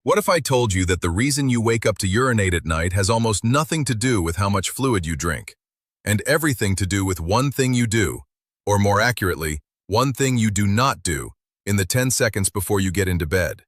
What if I told you that the reason you wake up to urinate at night has almost nothing to do with how much fluid you drink, and everything to do with one thing you do, or more accurately, one thing you do not do, in the 10 seconds before you get into bed?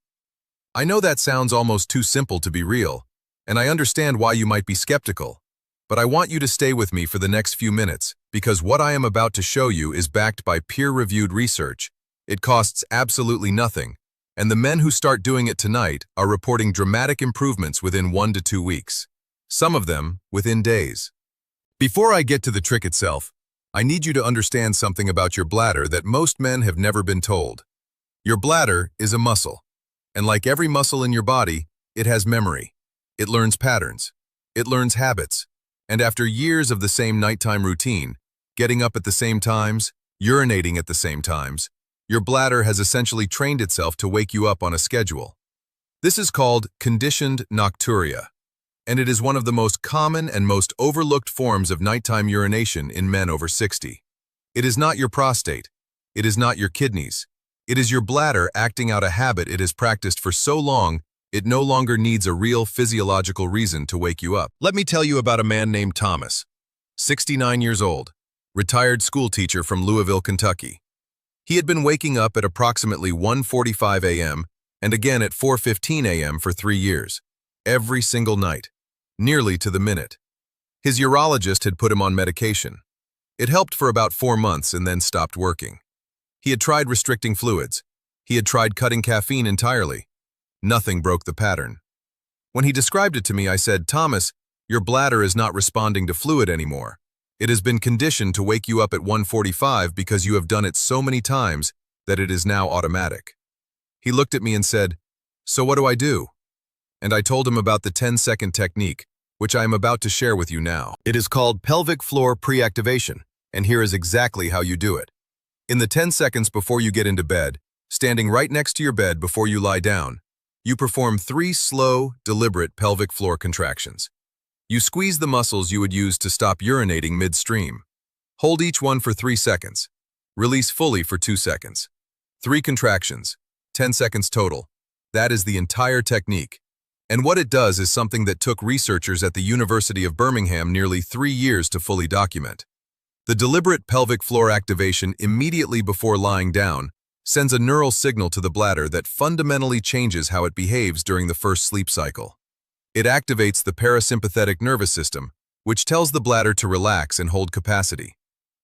I know that sounds almost too simple to be real, and I understand why you might be skeptical, but I want you to stay with me for the next few minutes, because what I am about to show you is backed by peer-reviewed research. It costs absolutely nothing, and the men who start doing it tonight are reporting dramatic improvements within 1 to 2 weeks, some of them within days. Before I get to the trick itself, I need you to understand something about your bladder that most men have never been told. Your bladder is a muscle, and like every muscle in your body, it has memory. It learns patterns. It learns habits. And after years of the same nighttime routine, getting up at the same times, urinating at the same times, your bladder has essentially trained itself to wake you up on a schedule. This is called conditioned nocturia, and it is one of the most common and most overlooked forms of nighttime urination in men over 60. It is not your prostate. It is not your kidneys. It is your bladder acting out a habit it has practiced for so long, it no longer needs a real physiological reason to wake you up. Let me tell you about a man named Thomas, 69 years old, retired school teacher from Louisville, Kentucky. He had been waking up at approximately 1:45 a.m. and again at 4:15 a.m. for 3 years, every single night, nearly to the minute. His urologist had put him on medication. It helped for about 4 months and then stopped working. He had tried restricting fluids. He had tried cutting caffeine entirely. Nothing broke the pattern. When he described it to me, I said, "Thomas, your bladder is not responding to fluid anymore. It has been conditioned to wake you up at 1:45 because you have done it so many times that it is now automatic." He looked at me and said, "So what do I do?" And I told him about the 10-second technique, which I am about to share with you now. It is called pelvic floor pre-activation, and here is exactly how you do it. In the 10 seconds before you get into bed, standing right next to your bed before you lie down, you perform 3 slow, deliberate pelvic floor contractions. You squeeze the muscles you would use to stop urinating midstream. Hold each one for 3 seconds. Release fully for 2 seconds. 3 contractions, 10 seconds total. That is the entire technique. And what it does is something that took researchers at the University of Birmingham nearly 3 years to fully document. The deliberate pelvic floor activation immediately before lying down sends a neural signal to the bladder that fundamentally changes how it behaves during the first sleep cycle. It activates the parasympathetic nervous system, which tells the bladder to relax and hold capacity.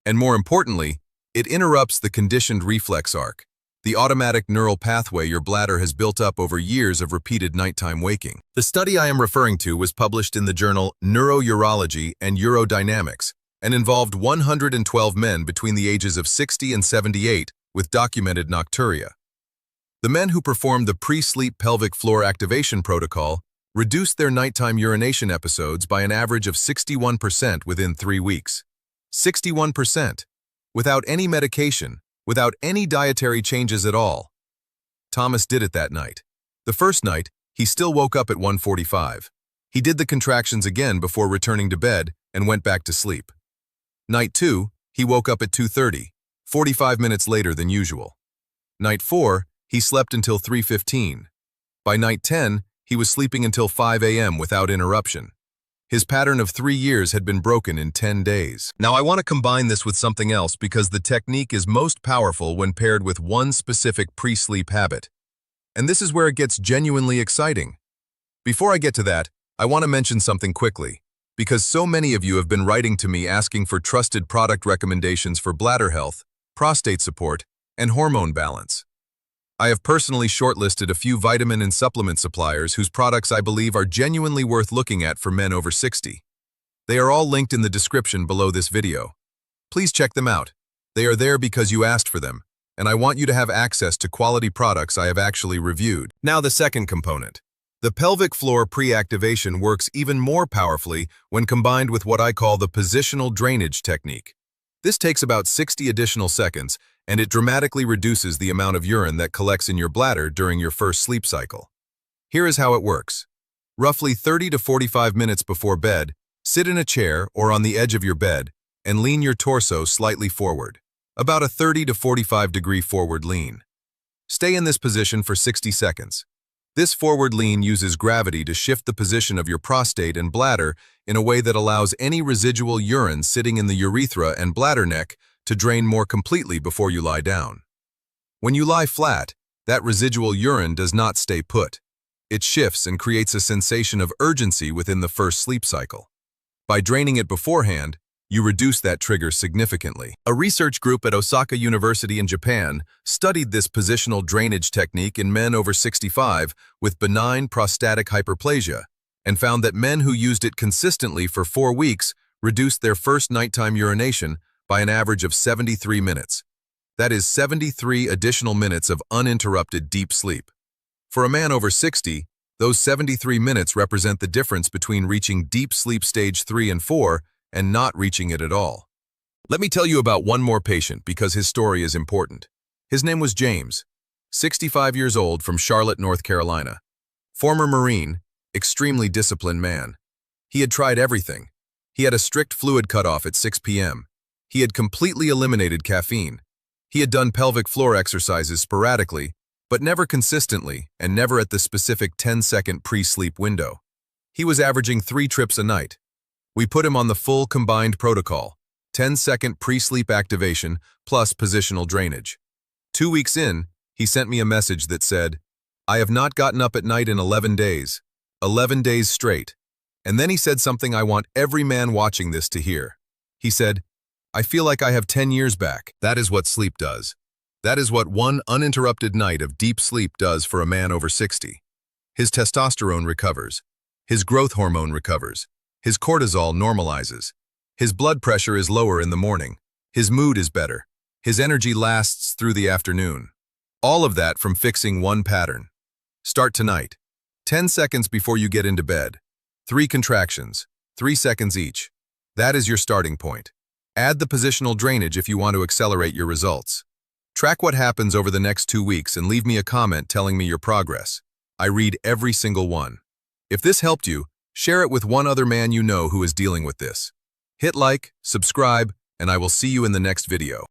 And more importantly, it interrupts the conditioned reflex arc, the automatic neural pathway your bladder has built up over years of repeated nighttime waking. The study I am referring to was published in the journal Neurourology and Urodynamics and involved 112 men between the ages of 60 and 78 with documented nocturia. The men who performed the pre-sleep pelvic floor activation protocol reduced their nighttime urination episodes by an average of 61% within 3 weeks. 61%! Without any medication, without any dietary changes at all. Thomas did it that night. The first night, he still woke up at 1:45. He did the contractions again before returning to bed and went back to sleep. Night 2, he woke up at 2:30. 45 minutes later than usual. Night 4, he slept until 3:15. By night 10, he was sleeping until 5 a.m. without interruption. His pattern of 3 years had been broken in 10 days. Now I want to combine this with something else because the technique is most powerful when paired with one specific pre-sleep habit. And this is where it gets genuinely exciting. Before I get to that, I want to mention something quickly, because so many of you have been writing to me asking for trusted product recommendations for bladder health, prostate support, and hormone balance. I have personally shortlisted a few vitamin and supplement suppliers whose products I believe are genuinely worth looking at for men over 60. They are all linked in the description below this video. Please check them out. They are there because you asked for them, and I want you to have access to quality products I have actually reviewed. Now the second component. The pelvic floor pre-activation works even more powerfully when combined with what I call the positional drainage technique. This takes about 60 additional seconds, and it dramatically reduces the amount of urine that collects in your bladder during your first sleep cycle. Here is how it works. Roughly 30 to 45 minutes before bed, sit in a chair or on the edge of your bed and lean your torso slightly forward, about a 30 to 45 degree forward lean. Stay in this position for 60 seconds. This forward lean uses gravity to shift the position of your prostate and bladder in a way that allows any residual urine sitting in the urethra and bladder neck to drain more completely before you lie down. When you lie flat, that residual urine does not stay put. It shifts and creates a sensation of urgency within the first sleep cycle. By draining it beforehand, you reduce that trigger significantly. A research group at Osaka University in Japan studied this positional drainage technique in men over 65 with benign prostatic hyperplasia and found that men who used it consistently for 4 weeks reduced their first nighttime urination by an average of 73 minutes. That is 73 additional minutes of uninterrupted deep sleep. For a man over 60, those 73 minutes represent the difference between reaching deep sleep stage 3 and 4 and not reaching it at all. Let me tell you about one more patient because his story is important. His name was James, 65 years old, from Charlotte, North Carolina. Former Marine, extremely disciplined man. He had tried everything. He had a strict fluid cutoff at 6 p.m. He had completely eliminated caffeine. He had done pelvic floor exercises sporadically, but never consistently and never at the specific 10-second pre-sleep window. He was averaging 3 trips a night. We put him on the full combined protocol, 10-second pre-sleep activation plus positional drainage. 2 weeks in, he sent me a message that said, "I have not gotten up at night in 11 days. 11 days straight." And then he said something I want every man watching this to hear. He said, "I feel like I have 10 years back." That is what sleep does. That is what one uninterrupted night of deep sleep does for a man over 60. His testosterone recovers. His growth hormone recovers. His cortisol normalizes. His blood pressure is lower in the morning. His mood is better. His energy lasts through the afternoon. All of that from fixing one pattern. Start tonight. 10 seconds before you get into bed. 3 contractions, 3 seconds each. That is your starting point. Add the positional drainage if you want to accelerate your results. Track what happens over the next 2 weeks and leave me a comment telling me your progress. I read every single one. If this helped you, share it with one other man you know who is dealing with this. Hit like, subscribe, and I will see you in the next video.